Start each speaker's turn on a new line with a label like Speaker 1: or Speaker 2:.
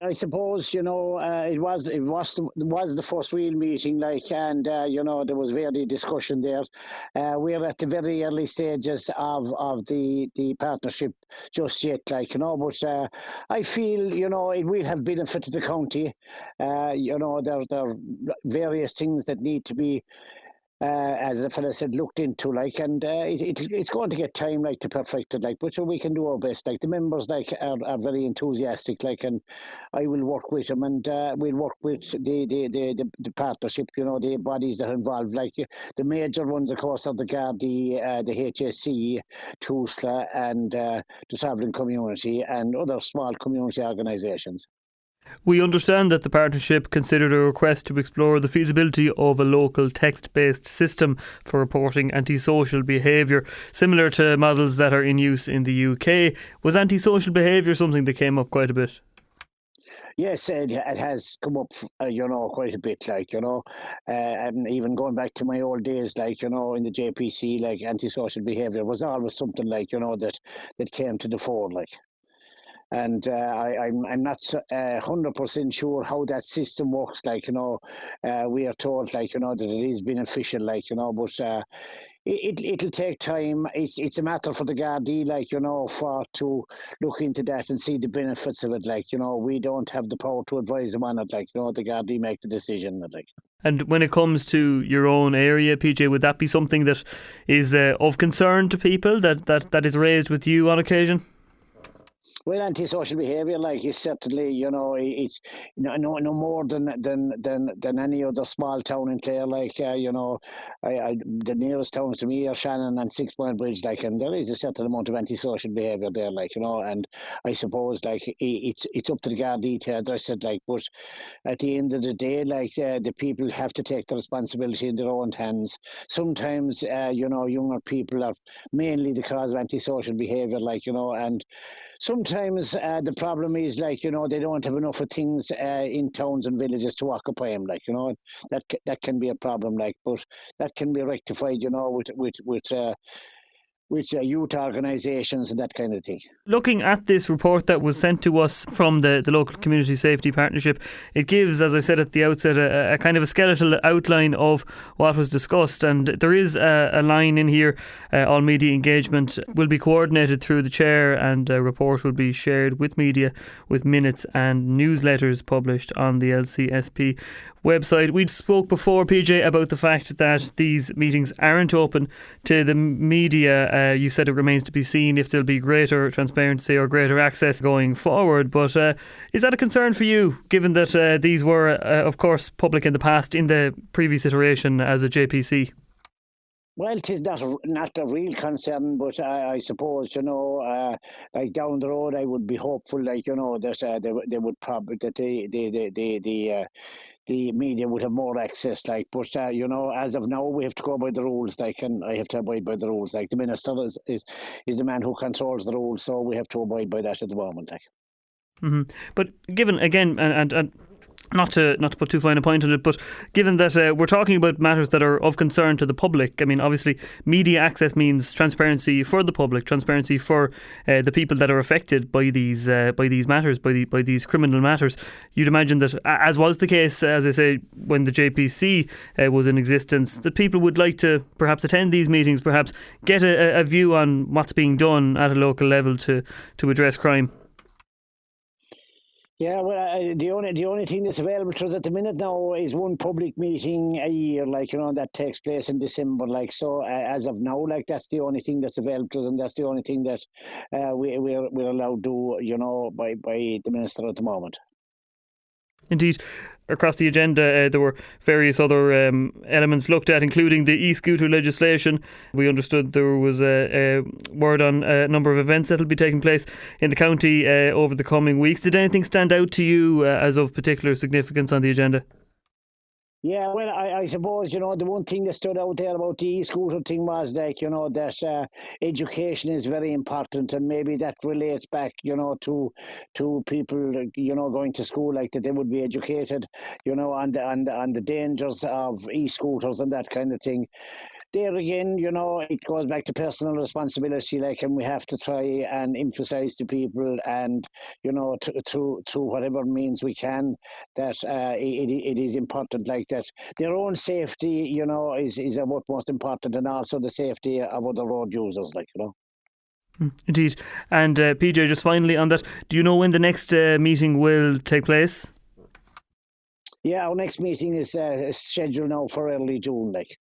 Speaker 1: I suppose, it was the first real meeting, and there was very discussion there. We're at the very early stages of the partnership just yet, but I feel, it will have benefit to the county. There are various things that need to be, as the fella said, looked into, and it's going to get time, to perfect it, but so we can do our best. The members, are very enthusiastic, and I will work with them, and we'll work with the partnership, the bodies that are involved, the major ones, of course, are the Gardaí, the HSC, TUSLA, and the Sovereign Community, and other small community organisations.
Speaker 2: We understand that the partnership considered a request to explore the feasibility of a local text-based system for reporting antisocial behaviour, similar to models that are in use in the UK. Was antisocial behaviour something that came up quite a bit?
Speaker 1: Yes, it has come up, quite a bit, and even going back to my old days, in the JPC, antisocial behaviour was always something, that came to the fore, And I'm not 100% sure how that system works. We are told, that it is beneficial, but it'll take time. It's a matter for the Gardaí, for to look into that and see the benefits of it. We don't have the power to advise them on it. The Gardaí make the decision.
Speaker 2: And when it comes to your own area, PJ, would that be something that is of concern to people that is raised with you on occasion?
Speaker 1: Well, antisocial behaviour, is certainly, it's no more than any other small town in Clare. The nearest towns to me are Shannon and 6 Mile Bridge, and there is a certain amount of antisocial behaviour there, and I suppose, it's up to the Gardaí to address it, but at the end of the day, the people have to take the responsibility in their own hands. Sometimes, younger people are mainly the cause of antisocial behaviour, and sometimes the problem is, they don't have enough of things in towns and villages to occupy them, that can be a problem, but that can be rectified, with youth organisations and that kind of thing.
Speaker 2: Looking at this report that was sent to us from the local community safety partnership, it gives, as I said at the outset, a kind of a skeletal outline of what was discussed, and there is a line in here: all media engagement will be coordinated through the chair, and a report will be shared with media with minutes and newsletters published on the LCSP website. We spoke before, PJ, about the fact that these meetings aren't open to the media. You said it remains to be seen if there'll be greater transparency or greater access going forward, but is that a concern for you, given that these were, of course, public in the past, in the previous iteration as a JPC?
Speaker 1: Well, it is not a real concern, but I suppose, down the road, I would be hopeful, that they would probably, that the media would have more access, but as of now, we have to go by the rules, and I have to abide by the rules. The minister is the man who controls the rules, so we have to abide by that at the moment.
Speaker 2: Mm-hmm. But given again, and not to put too fine a point on it, but given that we're talking about matters that are of concern to the public, I mean, obviously, media access means transparency for the public, transparency for the people that are affected by these matters, by these criminal matters. You'd imagine that, as was the case, as I say, when the JPC was in existence, that people would like to perhaps attend these meetings, perhaps get a view on what's being done at a local level to address crime.
Speaker 1: Yeah, well, the only thing that's available to us at the minute now is one public meeting a year, that takes place in December, so as of now, that's the only thing that's available to us, and that's the only thing that we're allowed to do, by the minister at the moment.
Speaker 2: Indeed. Across the agenda, there were various other elements looked at, including the e-scooter legislation. We understood there was a word on a number of events that will be taking place in the county over the coming weeks. Did anything stand out to you as of particular significance on the agenda?
Speaker 1: Yeah, well, I suppose, the one thing that stood out there about the e-scooter thing was, that education is very important, and maybe that relates back, to people, going to school, that they would be educated, on the dangers of e-scooters and that kind of thing. there again, it goes back to personal responsibility, like, and we have to try and emphasise to people, and through whatever means we can, that it is important, like that. Their own safety, is of utmost important, and also the safety of other road users, like.
Speaker 2: Indeed. And PJ, just finally on that, do you know when the next meeting will take place?
Speaker 1: Yeah, our next meeting is scheduled now for early June, like.